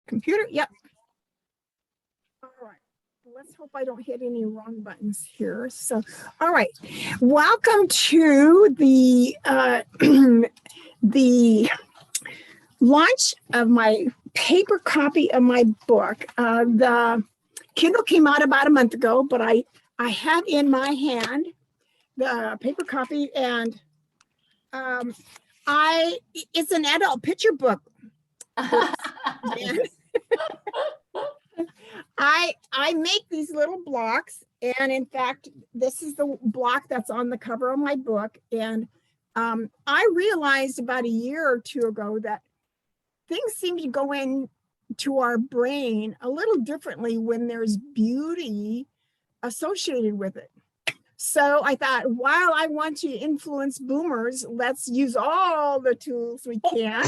computer. Yep. All right. Let's hope I don't hit any wrong buttons here. So, all right. Welcome to the the launch of my paper copy of my book. The Kindle came out about a month ago, but I have in my hand the paper copy, and it's an adult picture book. I make these little blocks, and in fact, this is the block that's on the cover of my book. And I realized about a year or two ago that things seem to go into our brain a little differently when there's beauty associated with it. So I thought, while I want to influence boomers, let's use all the tools we can.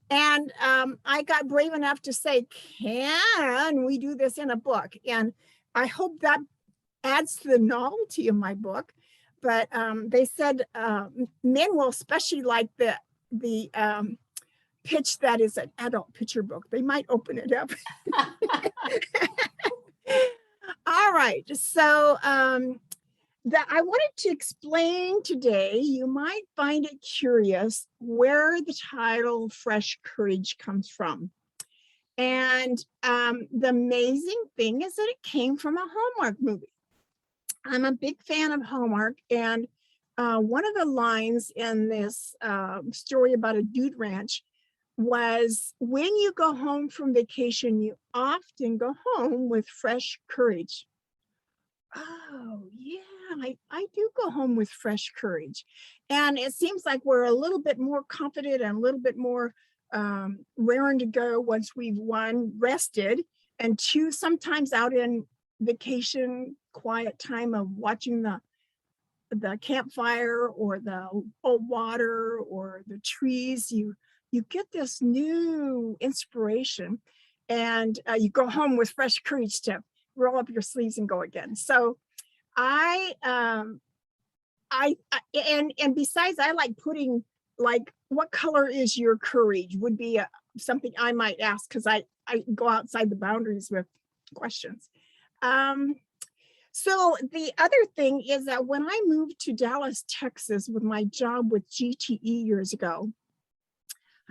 And I got brave enough to say, can we do this in a book? And I hope that adds to the novelty of my book. But they said men will especially like the pitch that is an adult picture book. They might open it up. All right. So that I wanted to explain today, you might find it curious where the title Fresh Courage comes from. And the amazing thing is that it came from a Hallmark movie. I'm a big fan of Hallmark, and one of the lines in this story about a dude ranch was, when you go home from vacation, you often go home with fresh courage. Oh, yeah, I do go home with fresh courage. And it seems like we're a little bit more confident and a little bit more raring to go once we've, one, rested, and two, sometimes out in vacation, quiet time of watching the campfire or the old water or the trees, you get this new inspiration, and you go home with fresh courage to roll up your sleeves and go again. So and besides, I like putting, like, what color is your courage would be something I might ask, because I go outside the boundaries with questions. So the other thing is that when I moved to Dallas, Texas with my job with GTE years ago,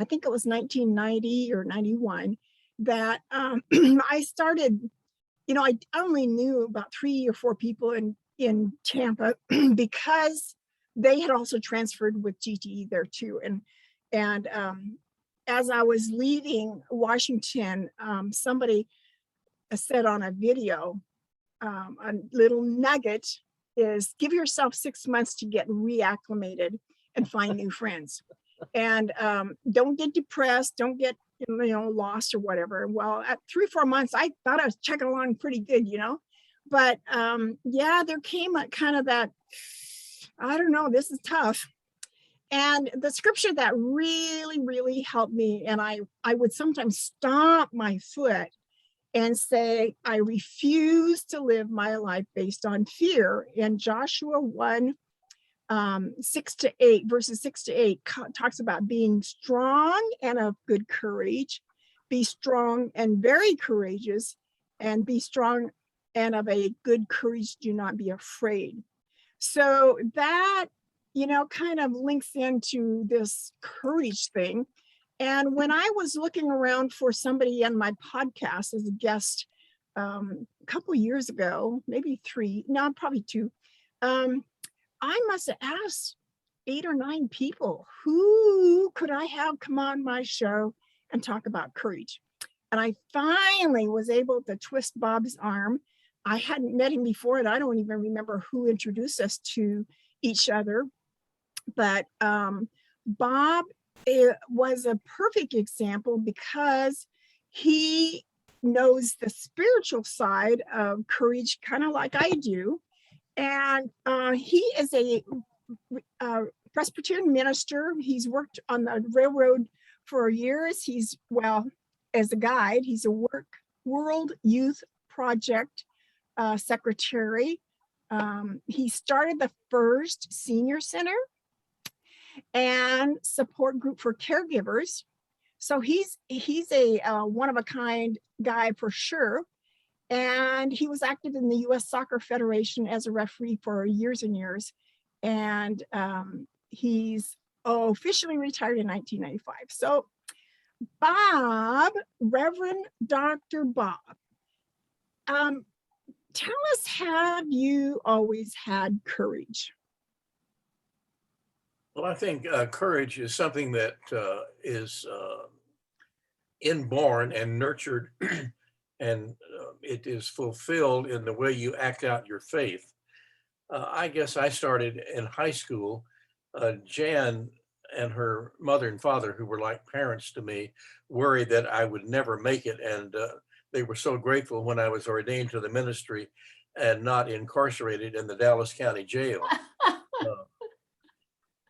I think it was 1990 or 91, that I started, I only knew about 3 or 4 people in Tampa because they had also transferred with GTE there too. And as I was leaving Washington, somebody said on a video, a little nugget is, give yourself 6 months to get reacclimated and find new friends. And don't get depressed, don't get lost or whatever. Well, at 3 or 4 months, I thought I was checking along pretty good, but yeah, there came a kind of that, I don't know, this is tough. And the scripture that really, really helped me, and I would sometimes stomp my foot and say, I refuse to live my life based on fear. And Joshua 1, 6-8, verses 6-8 talks about being strong and of good courage, be strong and very courageous, and be strong and of a good courage, do not be afraid. So that, kind of links into this courage thing. And when I was looking around for somebody on my podcast as a guest a couple of years ago, maybe 3, no, probably 2, I must have asked 8 or 9 people, who could I have come on my show and talk about courage? And I finally was able to twist Bob's arm. I hadn't met him before, and I don't even remember who introduced us to each other. But Bob was a perfect example because he knows the spiritual side of courage, kind of like I do. And he is a Presbyterian minister. He's worked on the railroad for years. He's, as a guide, he's a World Youth Project secretary. He started the first senior center and support group for caregivers. So he's a one of a kind guy for sure. And he was active in the U.S. Soccer Federation as a referee for years and years. And he's officially retired in 1995. So Bob, Reverend Dr. Bob, um, tell us, have you always had courage? Well, I think courage is something that is inborn and nurtured, and it is fulfilled in the way you act out your faith. I guess I started in high school. Jan and her mother and father, who were like parents to me, worried that I would never make it. And they were so grateful when I was ordained to the ministry and not incarcerated in the Dallas County Jail.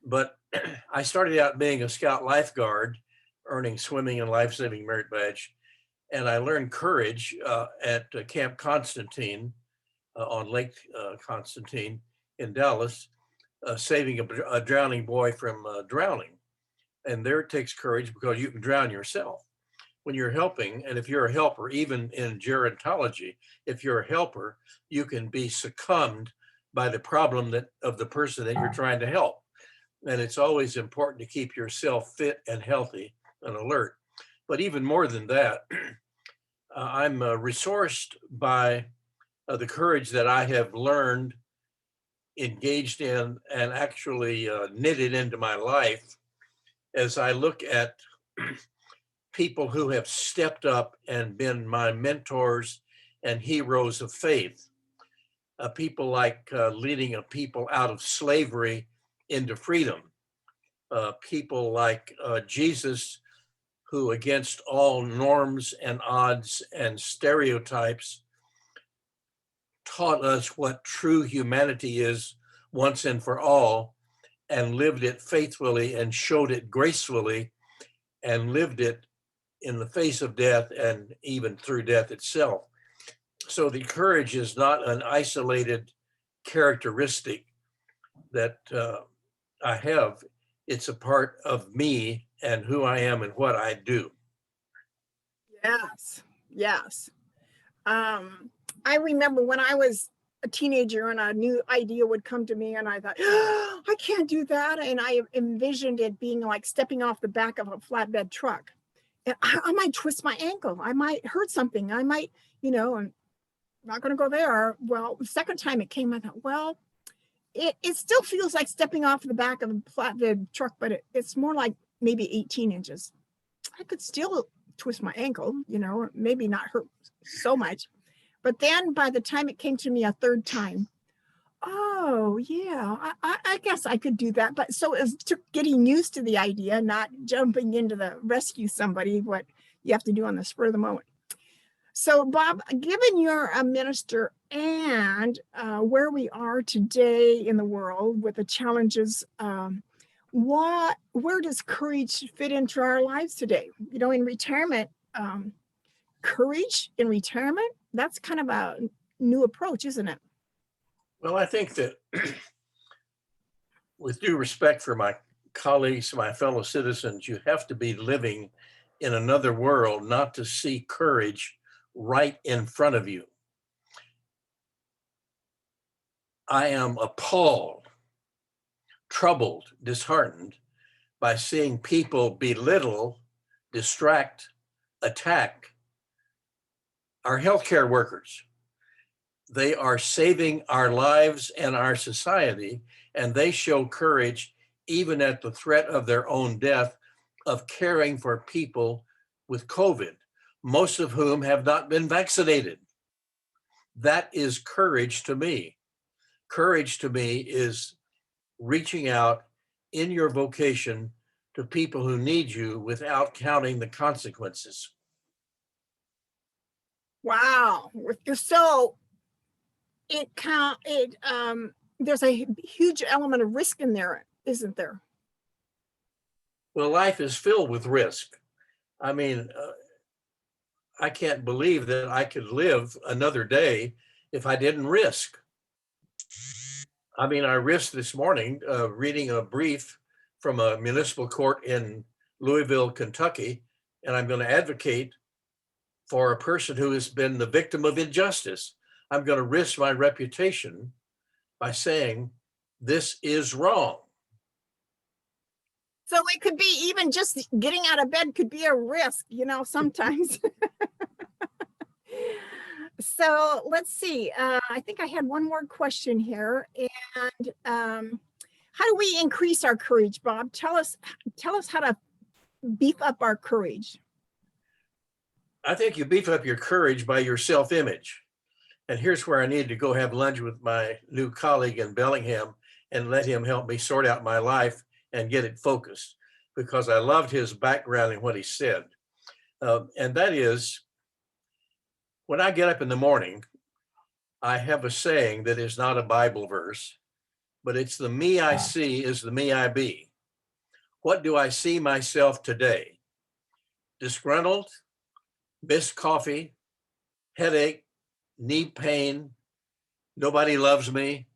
But I started out being a scout lifeguard, earning swimming and life-saving merit badge. And I learned courage at Camp Constantine on Lake Constantine in Dallas, saving a drowning boy from drowning. And there it takes courage because you can drown yourself. When you're helping, and if you're a helper, even in gerontology, if you're a helper, you can be succumbed by the problem of the person that you're trying to help. And it's always important to keep yourself fit and healthy and alert. But even more than that, I'm resourced by the courage that I have learned, engaged in, and actually knitted into my life as I look at people who have stepped up and been my mentors and heroes of faith. People like leading a people out of slavery into freedom. People like Jesus, who against all norms and odds and stereotypes taught us what true humanity is once and for all, and lived it faithfully and showed it gracefully and lived it in the face of death and even through death itself. So the courage is not an isolated characteristic that I have. It's a part of me and who I am and what I do. Yes, yes. I remember when I was a teenager and a new idea would come to me and I thought, oh, I can't do that. And I envisioned it being like stepping off the back of a flatbed truck. And I might twist my ankle. I might hurt something. I might, I'm not going to go there. Well, the second time it came, I thought, well, it still feels like stepping off the back of a flatbed truck, but it's more like maybe 18 inches. I could still twist my ankle, maybe not hurt so much. But then by the time it came to me a third time, oh yeah, I guess I could do that. But so it took getting used to the idea, not jumping into the rescue somebody, what you have to do on the spur of the moment. So Bob, given you're a minister and where we are today in the world with the challenges, where does courage fit into our lives today? In retirement, courage in retirement, that's kind of a new approach, isn't it? Well, I think that with due respect for my colleagues, my fellow citizens, you have to be living in another world not to see courage right in front of you. I am appalled, troubled, disheartened by seeing people belittle, distract, attack our healthcare workers. They are saving our lives and our society, and they show courage even at the threat of their own death of caring for people with COVID, most of whom have not been vaccinated. That is courage to me. Courage to me is reaching out in your vocation to people who need you without counting the consequences. Wow. So there's a huge element of risk in there, isn't there? Well, life is filled with risk. I mean, I can't believe that I could live another day if I didn't risk. I mean, I risked this morning reading a brief from a municipal court in Louisville, Kentucky, and I'm going to advocate for a person who has been the victim of injustice. I'm going to risk my reputation by saying this is wrong. So it could be even just getting out of bed could be a risk, sometimes. So let's see. I think I had one more question here. And how do we increase our courage, Bob? Tell us how to beef up our courage. I think you beef up your courage by your self-image. And here's where I need to go have lunch with my new colleague in Bellingham and let him help me sort out my life and get it focused, because I loved his background and what he said. And that is, when I get up in the morning, I have a saying that is not a Bible verse, but it's the me I see is the me I be. What do I see myself today? Disgruntled, missed coffee, headache, knee pain, nobody loves me,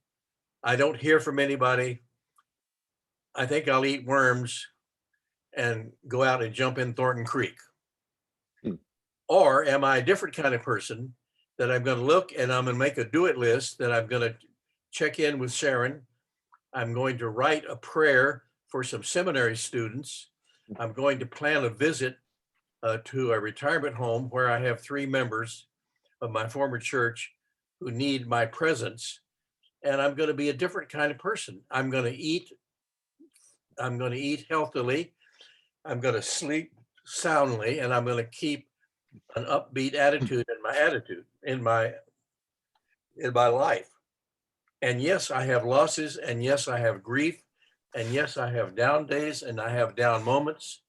I don't hear from anybody, I think I'll eat worms and go out and jump in Thornton Creek. Or am I a different kind of person that I'm going to look and I'm going to make a do it list that I'm going to check in with Sharon. I'm going to write a prayer for some seminary students. I'm going to plan a visit to a retirement home where I have 3 members of my former church who need my presence. And I'm going to be a different kind of person. I'm going to eat healthily. I'm going to sleep soundly, and I'm going to keep an upbeat attitude in my life. And yes, I have losses, and yes, I have grief, and yes, I have down days and I have down moments.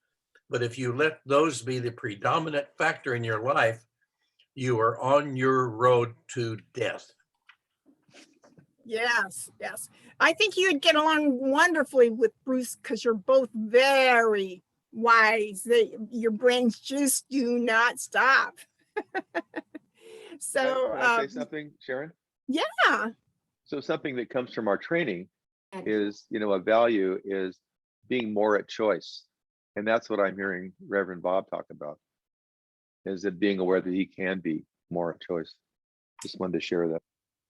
But if you let those be the predominant factor in your life, you are on your road to death. Yes. I think you'd get along wonderfully with Bruce because you're both very wise. Your brains just do not stop. So, can I say something, Sharon? Yeah. So something that comes from our training is, a value is being more at choice. And that's what I'm hearing Reverend Bob talk about, is it being aware that he can be more at choice. Just wanted to share that.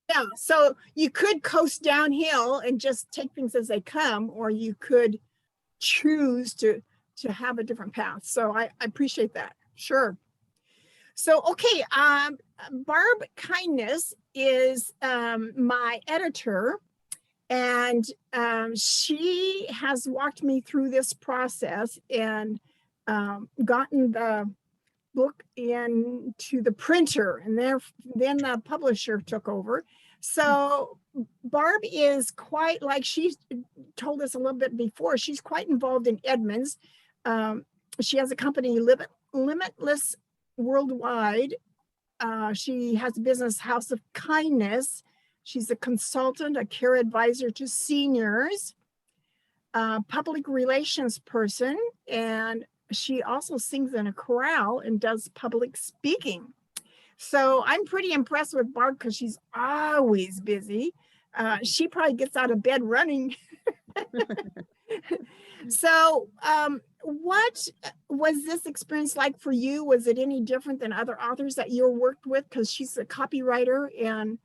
Yeah, so you could coast downhill and just take things as they come, or you could choose to have a different path. So I appreciate that. Sure. So, okay, Barb Kindness is my editor, and she has walked me through this process and gotten the book into the printer, and then the publisher took over. So Barb is quite, like she told us a little bit before, she's quite involved in Edmonds. She has a company, Limitless Worldwide. She has a business, House of Kindness. She's a consultant, a care advisor to seniors, public relations person, and she also sings in a chorale and does public speaking. So I'm pretty impressed with Barb because she's always busy. She probably gets out of bed running. So what was this experience like for you? Was it any different than other authors that you worked with? Because she's a copywriter, and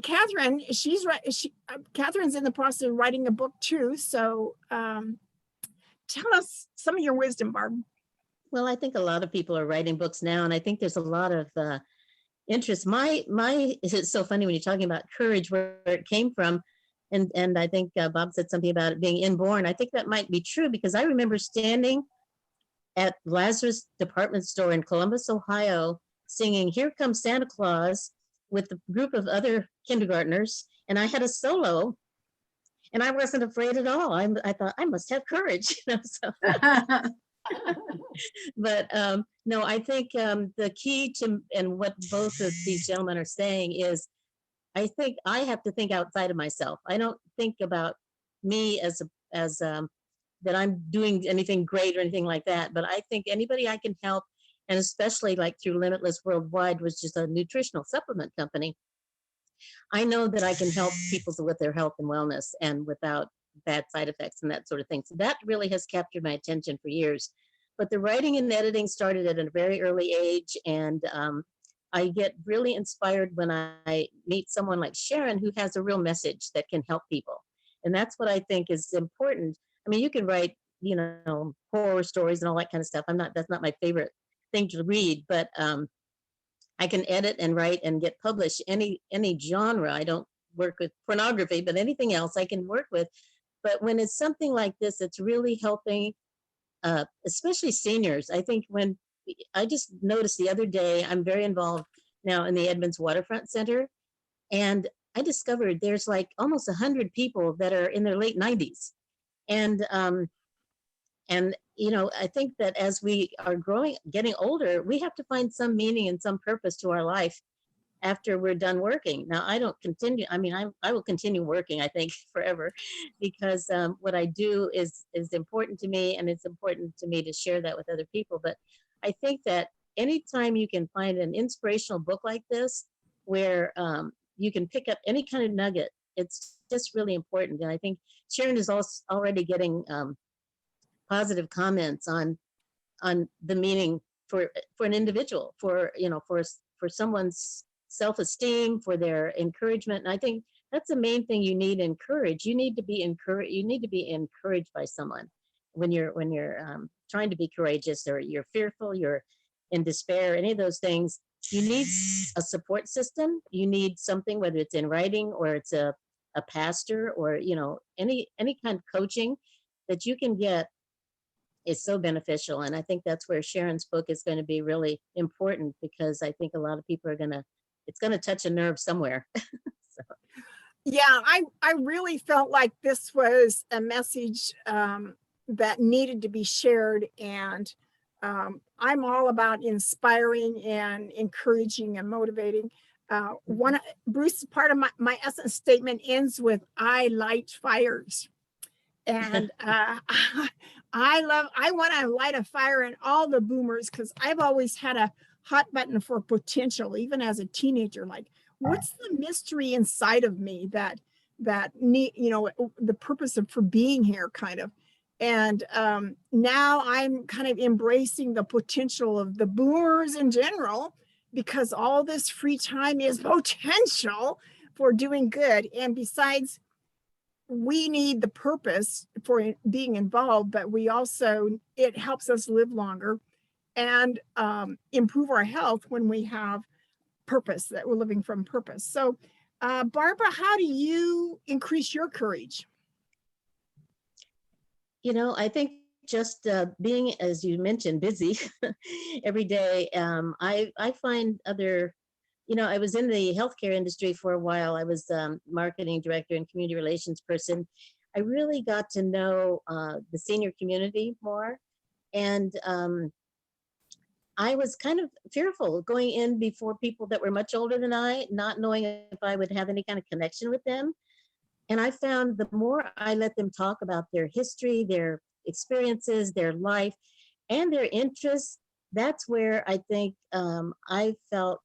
Catherine, Catherine's in the process of writing a book too. So tell us some of your wisdom, Barb. Well, I think a lot of people are writing books now, and I think there's a lot of interest. It's so funny when you're talking about courage, where it came from, and I think Bob said something about it being inborn. I think that might be true, because I remember standing at Lazarus department store in Columbus, Ohio, singing "Here Comes Santa Claus" with a group of other kindergartners, and I had a solo, and I wasn't afraid at all. I thought I must have courage, So. But no, I think the key to, and what both of these gentlemen are saying is, I think I have to think outside of myself. I don't think about me as that I'm doing anything great or anything like that. But I think anybody I can help, and especially like through Limitless Worldwide, which is a nutritional supplement company, I know that I can help people with their health and wellness and without bad side effects and that sort of thing. So that really has captured my attention for years. But the writing and editing started at a very early age. And I get really inspired when I meet someone like Sharon, who has a real message that can help people. And that's what I think is important. I mean, you can write, horror stories and all that kind of stuff. That's not my favorite thing to read, but I can edit and write and get published any genre. I don't work with pornography, but anything else I can work with. But when it's something like this, it's really helping, especially seniors. I think when I just noticed the other day, I'm very involved now in the Edmonds Waterfront Center, and I discovered there's like almost 100 people that are in their late 90s, and I think that as we are getting older, we have to find some meaning and some purpose to our life after we're done working. Now, I don't continue. I mean, I will continue working, I think, forever, because what I do is important to me, and it's important to me to share that with other people. But I think that anytime you can find an inspirational book like this, where you can pick up any kind of nugget, it's just really important. And I think Sharon is also already getting positive comments on the meaning for an individual, for someone's self-esteem, for their encouragement. And I think that's the main thing you need. Encourage. You need to be encouraged. You need to be encouraged by someone when you're trying to be courageous, or you're fearful, you're in despair, any of those things. You need a support system. You need something, whether it's in writing or it's a pastor, or any kind of coaching that you can get is so beneficial. And I think that's where Sharon's book is going to be really important, because I think a lot of people it's going to touch a nerve somewhere. So. Yeah, I really felt like this was a message that needed to be shared. And I'm all about inspiring and encouraging and motivating. Bruce, part of my essence statement ends with, I light fires. And I want to light a fire in all the boomers, because I've always had a hot button for potential, even as a teenager. Like, what's the mystery inside of me that need, the purpose for being here, kind of. And now I'm kind of embracing the potential of the boomers in general, because all this free time is potential for doing good. And besides, we need the purpose for being involved, but it helps us live longer and improve our health when we have purpose, that we're living from purpose. So, Barbara, how do you increase your courage? I think just being, as you mentioned, busy every day. I find other, I was in the healthcare industry for a while. I was marketing director and community relations person. I really got to know the senior community more. And I was kind of fearful going in before people that were much older than I, not knowing if I would have any kind of connection with them. And I found the more I let them talk about their history, their experiences, their life, and their interests, that's where I think I felt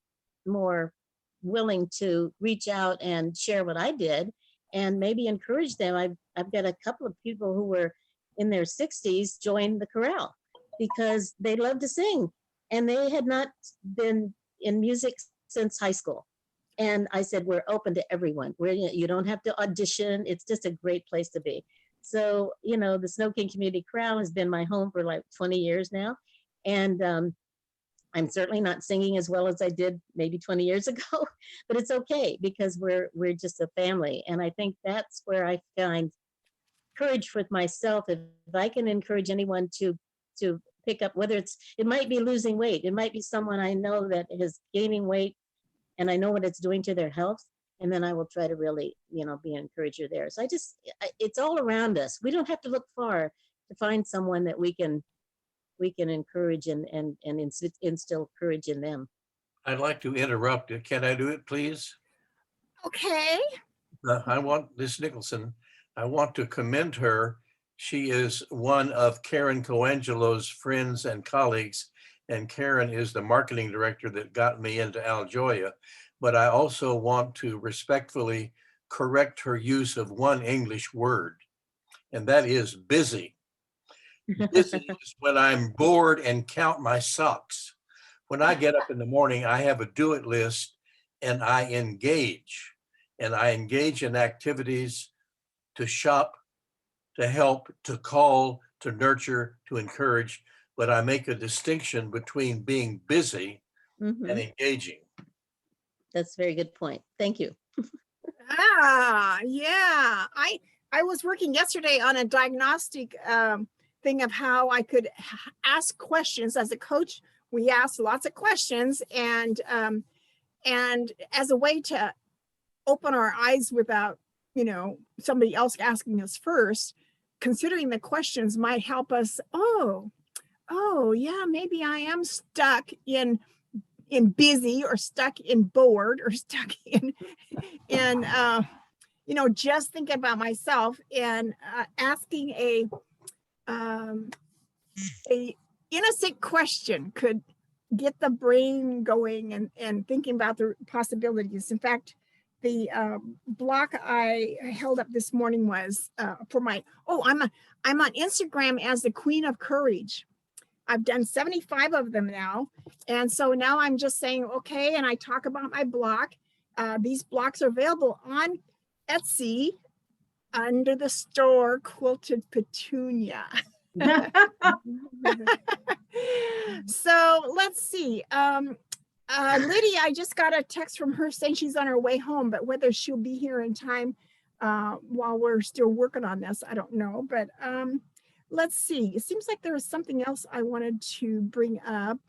more willing to reach out and share what I did, and maybe encourage them. I've got a couple of people who were in their 60s join the chorale because they love to sing, and they had not been in music since high school. And I said, we're open to everyone. You don't have to audition. It's just a great place to be. So, the Snow King Community Chorale has been my home for like 20 years now. And I'm certainly not singing as well as I did maybe 20 years ago, but it's okay, because we're just a family. And I think that's where I find courage with myself. If I can encourage anyone to pick up, whether it might be losing weight, it might be someone I know that is gaining weight, and I know what it's doing to their health, and then I will try to really, be an encourager there. So it's all around us. We don't have to look far to find someone that we can encourage and instill courage in them. I'd like to interrupt. Can I do it, please? Okay. This Nicholson, I want to commend her. She is one of Karen Coangelo's friends and colleagues, and Karen is the marketing director that got me into Aljoya. But I also want to respectfully correct her use of one English word, and that is busy. Busy is when I'm bored and count my socks. When I get up in the morning, I have a do it list and I engage. And I engage in activities to shop, to help, to call, to nurture, to encourage. But I make a distinction between being busy and Mhm. engaging. That's a very good point. Thank you. Yeah. I was working yesterday on a diagnostic thing of how I could ask questions as a coach. We ask lots of questions, and as a way to open our eyes without, somebody else asking us first, considering the questions might help us. Oh yeah, maybe I am stuck in busy, or stuck in bored, or stuck in just thinking about myself, and asking a innocent question could get the brain going, and thinking about the possibilities. In fact, the block I held up this morning was for my, I'm on Instagram as the Queen of Courage. I've done 75 of them now. And so now I'm just saying, okay, and I talk about my block. These blocks are available on Etsy under the store Quilted Petunia. So let's see. Lydia, I just got a text from her saying she's on her way home, but whether she'll be here in time while we're still working on this, I don't know. But let's see. It seems like there was something else I wanted to bring up.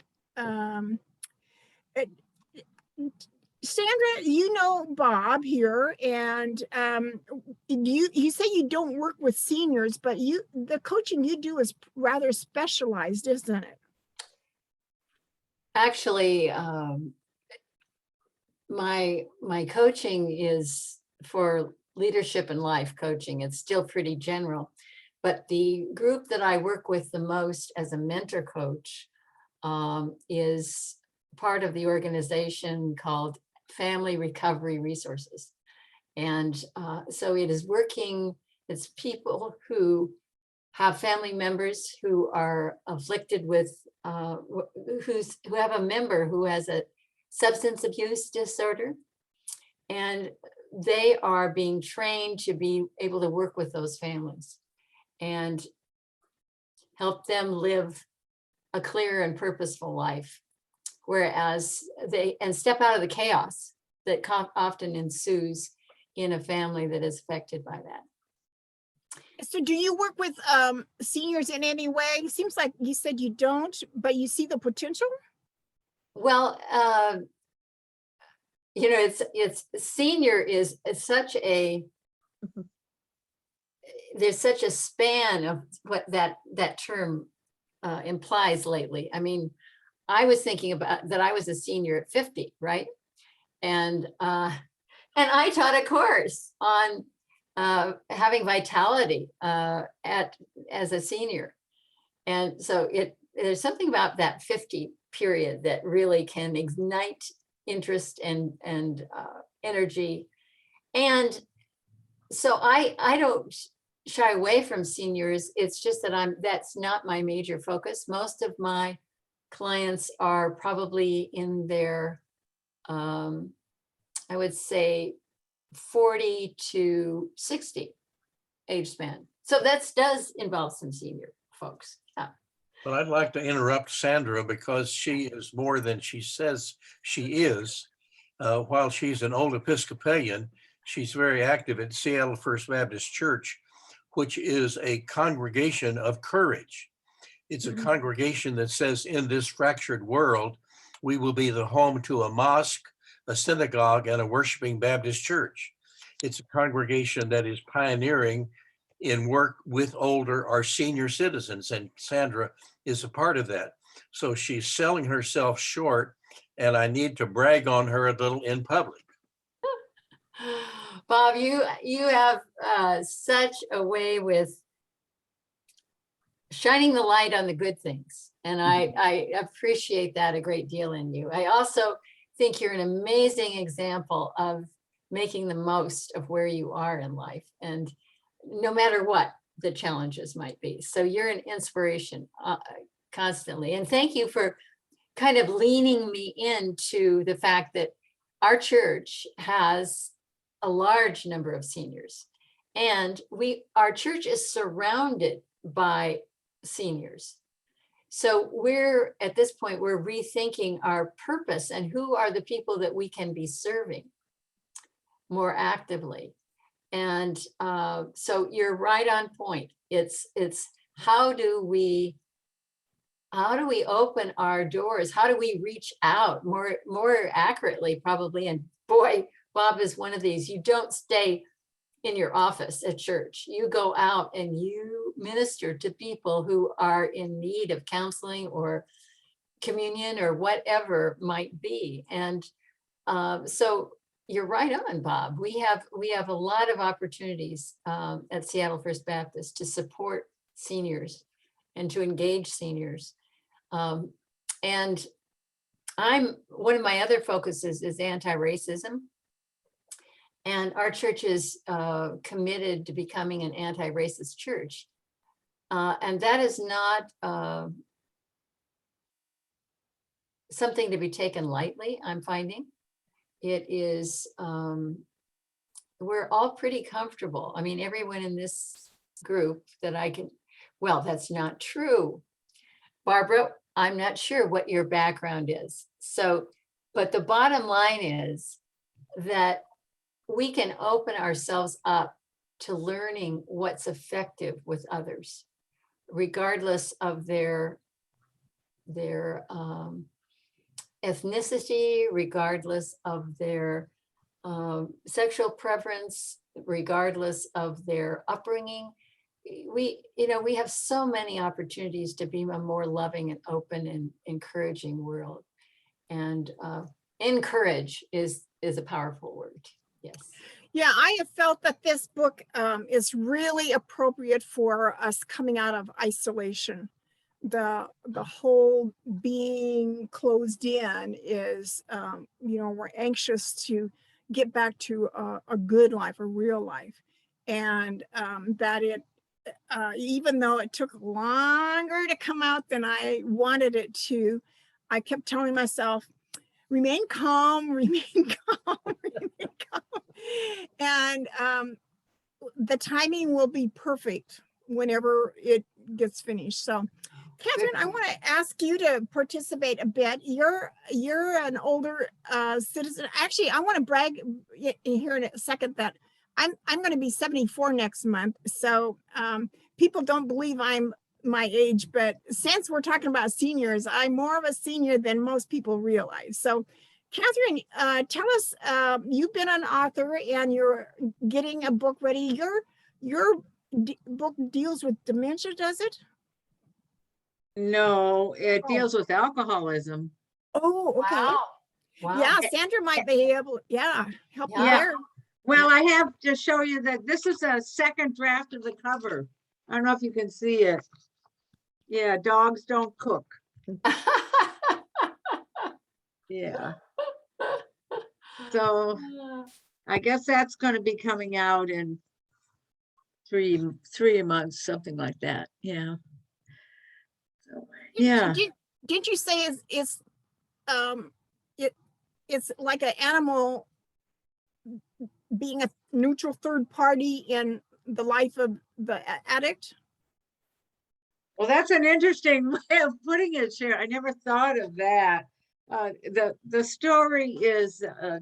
Sandra, you know Bob here, and you say you don't work with seniors, but the coaching you do is rather specialized, isn't it? Actually, my coaching is for leadership and life coaching. It's still pretty general, but the group that I work with the most as a mentor coach is part of the organization called Family Recovery Resources. And so it is working, it's people who have family members who are afflicted with, who have a member who has a substance abuse disorder, and they are being trained to be able to work with those families and help them live a clear and purposeful life, whereas and step out of the chaos that often ensues in a family that is affected by that. So do you work with seniors in any way? It seems like you said you don't, but you see the potential? Well, it's senior is such a, there's such a span of what that term implies lately. I mean, I was thinking about that I was a senior at 50, right? And I taught a course on having vitality as a senior. And so there's something about that 50 period that really can ignite interest and energy. And so I don't shy away from seniors. It's just that that's not my major focus. Most of my clients are probably in their, I would say 40 to 60 age span. So that does involve some senior folks. Yeah. But I'd like to interrupt Sandra because she is more than she says she is. While she's an old Episcopalian, she's very active at Seattle First Baptist Church, which is a congregation of courage. It's a congregation that says, in this fractured world, we will be the home to a mosque, a synagogue, and a worshiping Baptist church. It's a congregation that is pioneering in work with older or senior citizens, and Sandra is a part of that. So she's selling herself short, and I need to brag on her a little in public. Bob, you have such a way with shining the light on the good things. And I appreciate that a great deal in you. I also think you're an amazing example of making the most of where you are in life. And no matter what, the challenges might be. So you're an inspiration constantly. And thank you for kind of leaning me into the fact that our church has a large number of seniors, and our church is surrounded by seniors. So we're at this point, we're rethinking our purpose and who are the people that we can be serving more actively. And so you're right on point. It's how do we open our doors? How do we reach out more accurately, probably? And boy, Bob is one of these. You don't stay in your office at church. You go out and you minister to people who are in need of counseling or communion or whatever might be. And so you're right on, Bob. We have a lot of opportunities at Seattle First Baptist to support seniors and to engage seniors. And one of my other focuses is anti-racism. And our church is committed to becoming an anti-racist church. And that is not something to be taken lightly, I'm finding. It is, we're all pretty comfortable. I mean, everyone in this group that well, that's not true. Barbara, I'm not sure what your background is. So, but the bottom line is that we can open ourselves up to learning what's effective with others, regardless of their ethnicity, regardless of their sexual preference, regardless of their upbringing. We have so many opportunities to be a more loving and open and encouraging world. And encourage is a powerful word. Yes. Yeah, I have felt that this book is really appropriate for us coming out of isolation. The whole being closed in is, we're anxious to get back to a good life, a real life. And that even though it took longer to come out than I wanted it to, I kept telling myself, remain calm, remain calm, remain calm. And the timing will be perfect whenever it gets finished. So, Catherine, I want to ask you to participate a bit. You're an older citizen. Actually, I want to brag here in a second that I'm going to be 74 next month. So people don't believe I'm my age, but since we're talking about seniors, I'm more of a senior than most people realize. So, Catherine, tell us, you've been an author and you're getting a book ready. Your book deals with dementia, does it? No, it deals with alcoholism. Oh, okay. Wow. Yeah, Sandra might be able, help you Yeah. there. Well, I have to show you that this is a second draft of the cover. I don't know if you can see it. Yeah, dogs don't cook. Yeah. So I guess that's going to be coming out in three months, something like that. Yeah. So, yeah. Did you say it's like an animal being a neutral third party in the life of the addict? Well, that's an interesting way of putting it, Sharon. I never thought of that. The story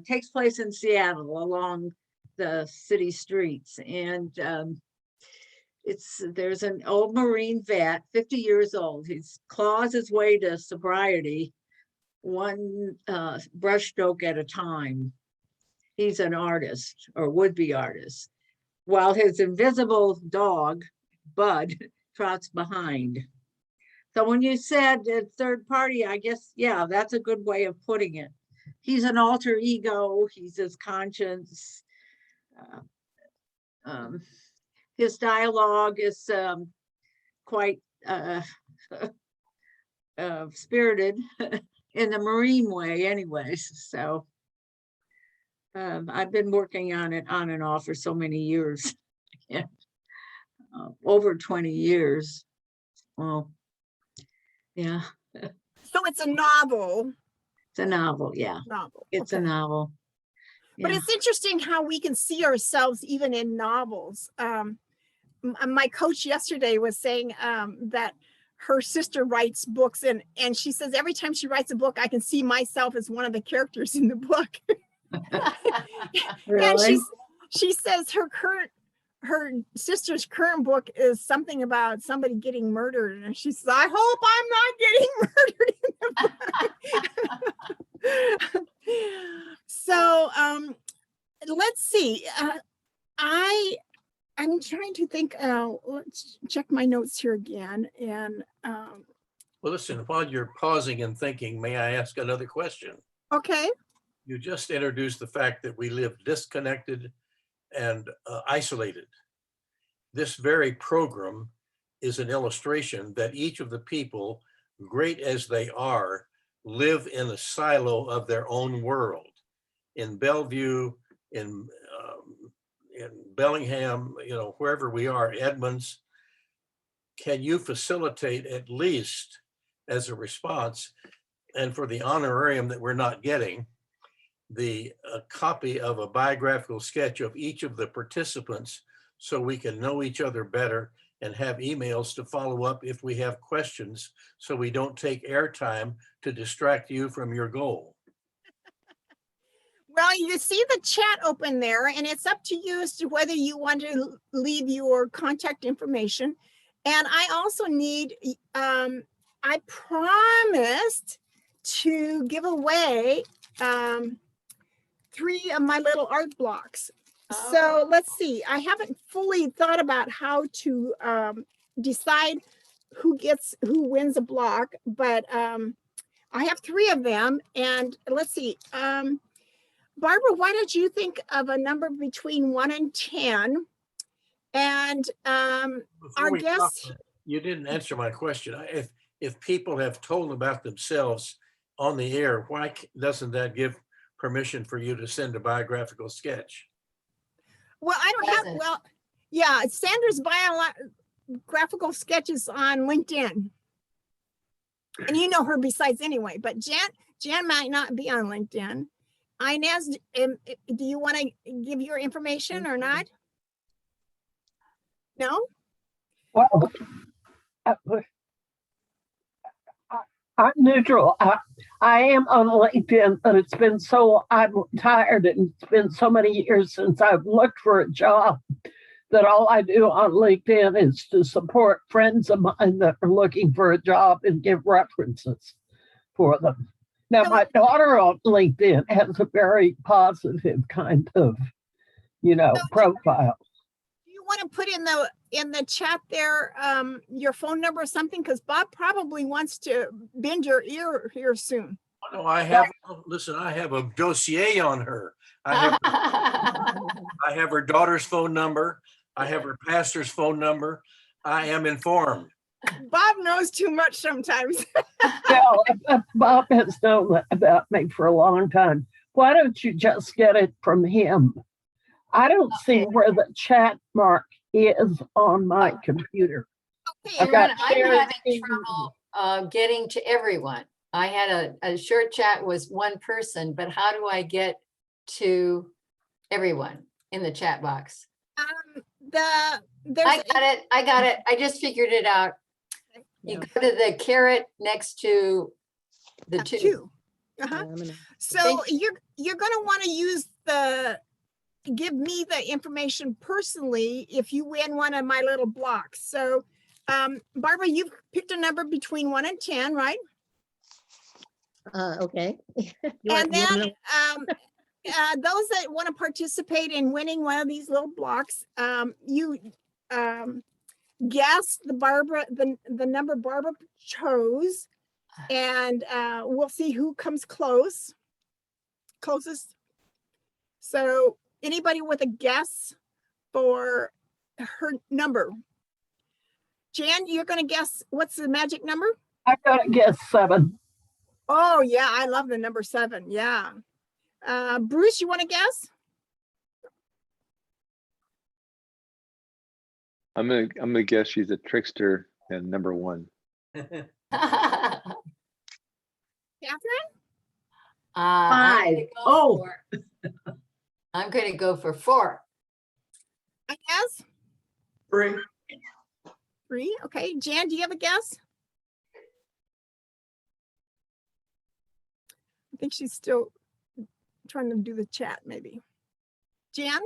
takes place in Seattle along the city streets, and there's an old Marine vet, 50 years old. He's claws his way to sobriety, one brushstroke at a time. He's an artist or would-be artist, while his invisible dog, Bud, trots behind. So when you said third party, I guess, yeah, that's a good way of putting it. He's an alter ego. He's his conscience. His dialogue is quite spirited in the Marine way anyways. So I've been working on it on and off for so many years. Yeah. over 20 years. Well, yeah, So it's a novel. it's a novel. Yeah, Novel. it's Okay. a novel. But Yeah. it's interesting how we can see ourselves even in novels. My coach yesterday was saying that her sister writes books, and she says every time she writes a book, I can see myself as one of the characters in the book. And Really? she says her sister's current book is something about somebody getting murdered, and she says, I hope I'm not getting murdered in the book. So let's see. I'm trying to think. Let's check my notes here again. And Well, listen, while you're pausing and thinking, may I ask another question? okay. You just introduced the fact that we live disconnected and isolated. This very program is an illustration that each of the people, great as they are, live in a silo of their own world. In Bellevue, in Bellingham, wherever we are, Edmonds, can you facilitate at least as a response, and for the honorarium that we're not getting, the copy of a biographical sketch of each of the participants so we can know each other better and have emails to follow up if we have questions, so we don't take airtime to distract you from your goal? Well, you see the chat open there, and it's up to you as to whether you want to leave your contact information. And I also need, I promised to give away 3 of my little art blocks. So let's see, I haven't fully thought about how to decide who wins a block, but I have 3 of them. And let's see, Barbara, why don't you think of a number between 1 and 10? And our guests. You didn't answer my question. If people have told about themselves on the air, why doesn't that give permission for you to send a biographical sketch? Well, I don't have, well, yeah, Sandra's biographical sketches on LinkedIn. And you know her besides anyway, but Jan might not be on LinkedIn. Inez, do you want to give your information or not? No? Well, I'm neutral. I am on LinkedIn, but I'm retired, and it's been so many years since I've looked for a job that all I do on LinkedIn is to support friends of mine that are looking for a job and give references for them. Now, my daughter on LinkedIn has a very positive kind of, profile. Do you want to put in the chat there your phone number or something? Because Bob probably wants to bend your ear here soon. No, I have a dossier on her. I have her daughter's phone number. I have her pastor's phone number. I am informed. Bob knows too much sometimes. Well, Bob has known that about me for a long time. Why don't you just get it from him? I don't see where the chat mark is on my computer. Okay, I'm having trouble getting to everyone. I had a short chat with one person, but how do I get to everyone in the chat box? I got it. I just figured it out. You go to the caret next to the 2. So you're going to want to use give me the information personally if you win one of my little blocks. So Barbara, you've picked a number between 1 and 10, right? Okay. And then those that want to participate in winning one of these little blocks, you guess the number Barbara chose, and we'll see who comes closest. So anybody with a guess for her number? Jan, you're going to guess what's the magic number? I gotta guess 7. Oh yeah, I love the number 7. Yeah. Bruce, you want to guess? I'm gonna guess she's a trickster and number one. Catherine? I'm gonna Five. go Oh. for- I'm going to go for 4. Inez? 3. 3. Okay. Jan, do you have a guess? I think she's still trying to do the chat, maybe. Jan?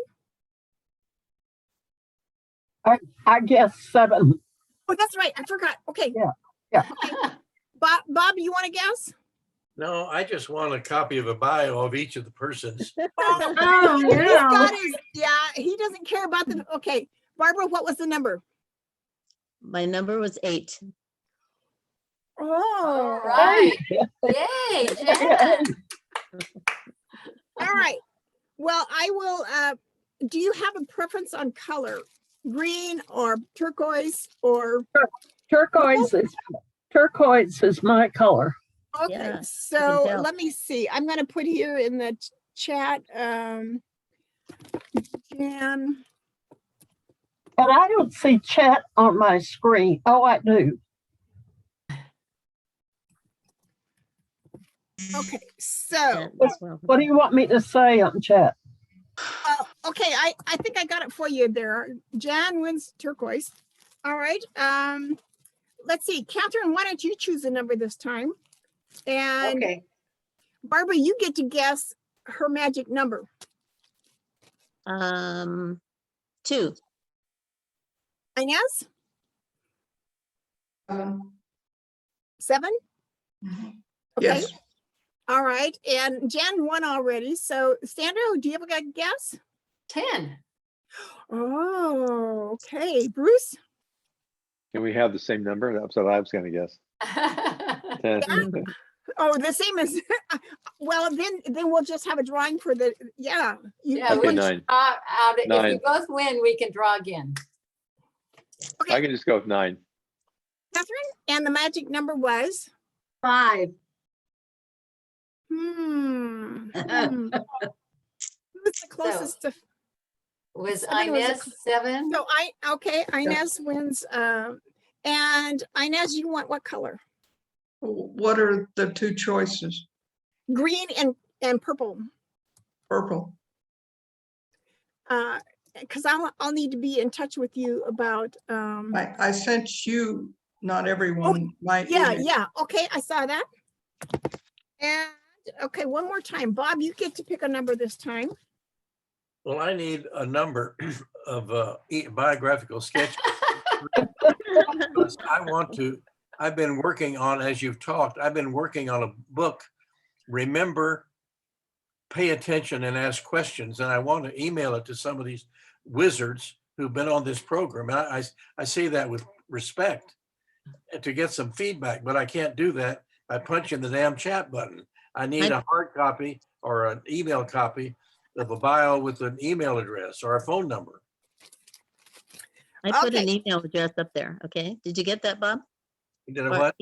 I guess 7. Oh, that's right. I forgot. Okay. Yeah. Okay. Bob, you want to guess? No, I just want a copy of a bio of each of the persons. Oh, He's yeah. got his, he doesn't care about the, okay. Barbara, what was the number? My number was 8. Oh, All right. Yay, Jen. all right. Well, I will, do you have a preference on color? Green or turquoise or? Turquoise is my color. Okay, Yeah, so tell. let me see. I'm gonna put here in the chat, Jan. And I don't see chat on my screen. Oh, I do. Okay, so, And as well. What do you want me to say on chat? okay, I think I got it for you there. Jan wins turquoise. All right, let's see. Catherine, why don't you choose a number this time? And Okay. Barbara, you get to guess her magic number. 2. Inez, 7? Okay. Yes. All right, and Jan won already. So Sandra, do you have a guess? 10. Oh, okay. Bruce? Can we have the same number? That's what I was gonna guess. 10. Oh, the same as, well, then we'll just have a drawing for the, yeah. Yeah, Okay, we- 9. If we 9. both win, we can draw again. Okay, I can just go with 9. Catherine, and the magic number was? 5. Who's the closest to? Was 7 was a Inez 7? So okay, Inez wins, and Inez, you want what color? What are the 2 choices? Green and purple. Purple. Because I'll need to be in touch with you about, I sent you, not everyone, my yeah, image. yeah, okay, I saw that. And, okay, one more time. Bob, you get to pick a number this time. Well, I need a number of biographical sketches. I've been working on, as you've talked, I've been working on a book, Remember, Pay Attention and Ask Questions. And I want to email it to some of these wizards who've been on this program. And I say that with respect and to get some feedback, but I can't do that by punching the damn chat button. I need a hard copy or an email copy of a bio with an email address or a phone number. I put an Okay. email address up there. Okay. Did you get that, Bob? You did a Or what?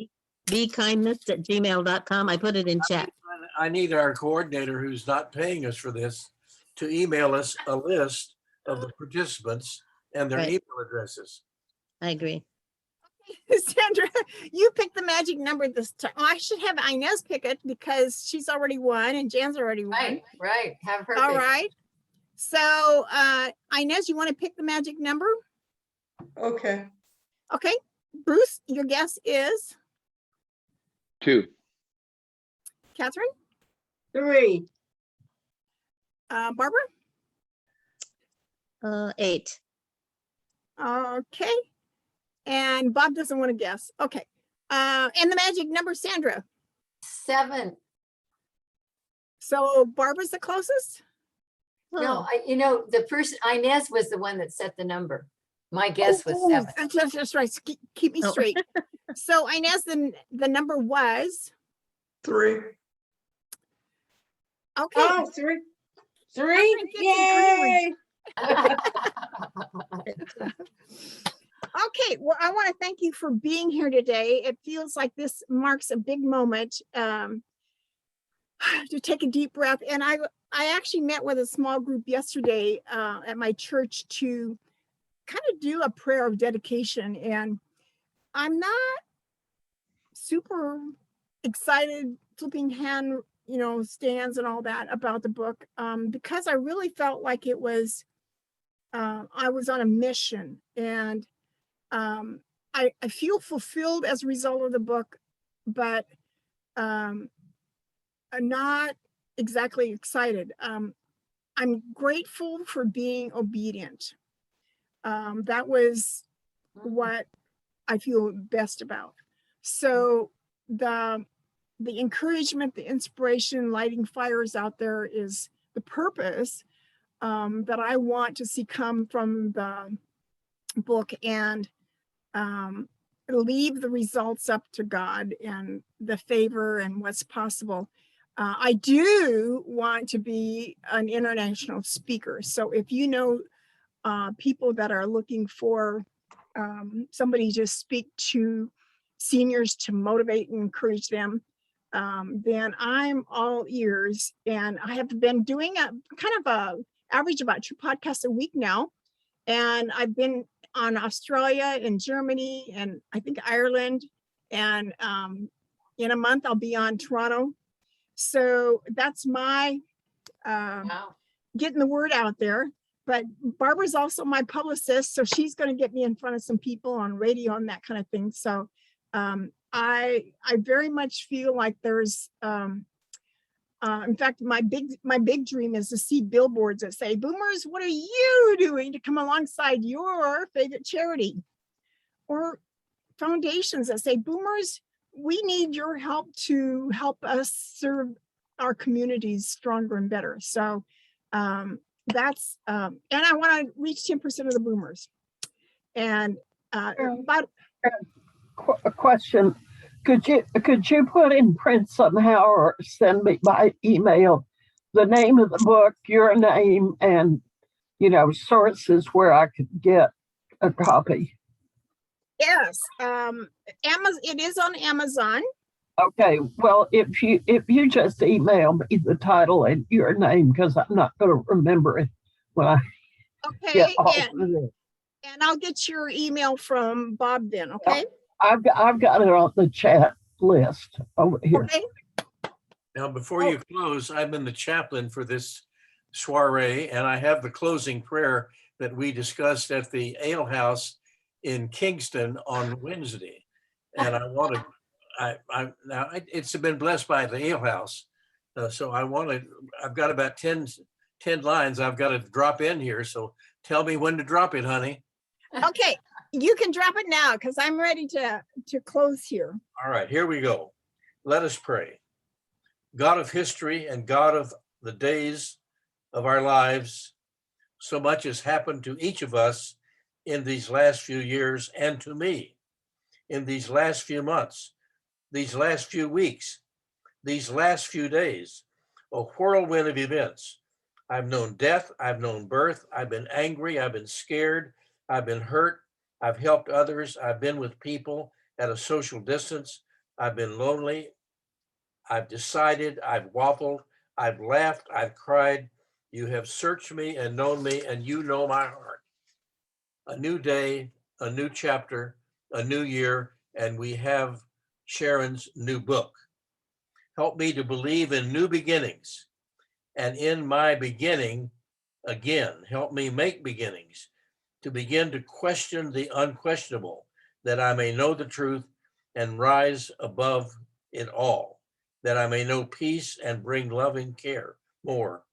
bekindness@gmail.com. I put it in chat. I need our coordinator who's not paying us for this to email us a list of the participants and their Right. email addresses. I agree. Sandra, you pick the magic number this time. Oh, I should have Inez pick it because she's already won and Jan's already won. Right. Have her. All pick it. right. So, Inez, you want to pick the magic number? Okay. Okay. Bruce, your guess is? 2. Catherine? 3. Barbara? 8. Okay. And Bob doesn't want to guess. Okay. And the magic number, Sandra. 7. So Barbara's the closest? No, Oh, the person, Inez was the one that set the number. My guess was Oh, 7. That's right. Keep me Oh. straight. So Inez, the number was? 3. Okay. Oh, 3. 3. Catherine gets a Yay. Okay, well, I want to thank you for being here today. It feels like this marks a big moment to take a deep breath. And I actually met with a small group yesterday at my church to kind of do a prayer of dedication, and I'm not super excited, flipping hand, stands and all that about the book, because I really felt like it was, I was on a mission, and I feel fulfilled as a result of the book, but I'm not exactly excited. I'm grateful for being obedient. That was what I feel best about. So the encouragement, the inspiration, lighting fires out there is the purpose that I want to see come from the book, and leave the results up to God and the favor and what's possible. I do want to be an international speaker. So if you know people that are looking for somebody to speak to seniors to motivate and encourage them, then I'm all ears. And I have been doing a kind of a average about 2 podcasts a week now. And I've been on Australia and Germany and I think Ireland. And in a month, I'll be on Toronto. So that's my Wow. getting the word out there. But Barbara's also my publicist, so she's going to get me in front of some people on radio and that kind of thing. So I very much feel like there's, in fact, my big dream is to see billboards that say, "Boomers, what are you doing to come alongside your favorite charity?" Or foundations that say, "Boomers, we need your help to help us serve our communities stronger and better." So that's, and I want to reach 10% of the boomers. And about A question. Could you put in print somehow or send me by email the name of the book, your name, and sources where I could get a copy? yes, Amazon, it is on Amazon. Okay, well, if you just email me the title and your name, because I'm not going to remember it when I get Okay, off of it. and I'll get your email from Bob then. Okay. I've got it on the chat list over here. Okay. Now, before you close, I've been the chaplain for this soiree, and I have the closing prayer that we discussed at the Ale House in Kingston on Wednesday. And I want to, now it's been blessed by the Ale House. So I've got about 10 lines I've got to drop in here. So tell me when to drop it, honey. Okay. You can drop it now because I'm ready to close here. All right, here we go. Let us pray. God of history and God of the days of our lives, so much has happened to each of us in these last few years, and to me in these last few months, these last few weeks, these last few days, a whirlwind of events. I've known death, I've known birth, I've been angry, I've been scared, I've been hurt, I've helped others, I've been with people at a social distance, I've been lonely, I've decided, I've waffled, I've laughed, I've cried. You have searched me and known me, and you know my heart. A new day, a new chapter, a new year, and we have Sharon's new book. Help me to believe in new beginnings, and in my beginning, again, help me make beginnings, to begin to question the unquestionable, that I may know the truth and rise above it all, that I may know peace and bring loving care more,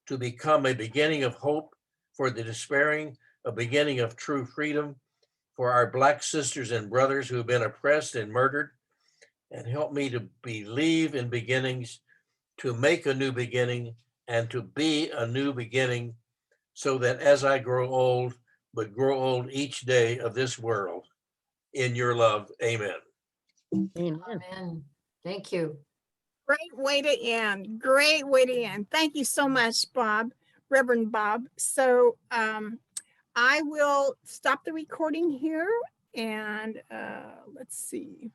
to become a beginning of hope for the despairing, a beginning of true freedom for our Black sisters and brothers who have been oppressed and murdered, and help me to believe in beginnings, to make a new beginning, and to be a new beginning, so that as I grow old, but grow old each day of this world, in your love, amen. Amen. Amen. Thank you. Great way to end. Great way to end. Thank you so much, Bob, Reverend Bob. So I will stop the recording here and let's see.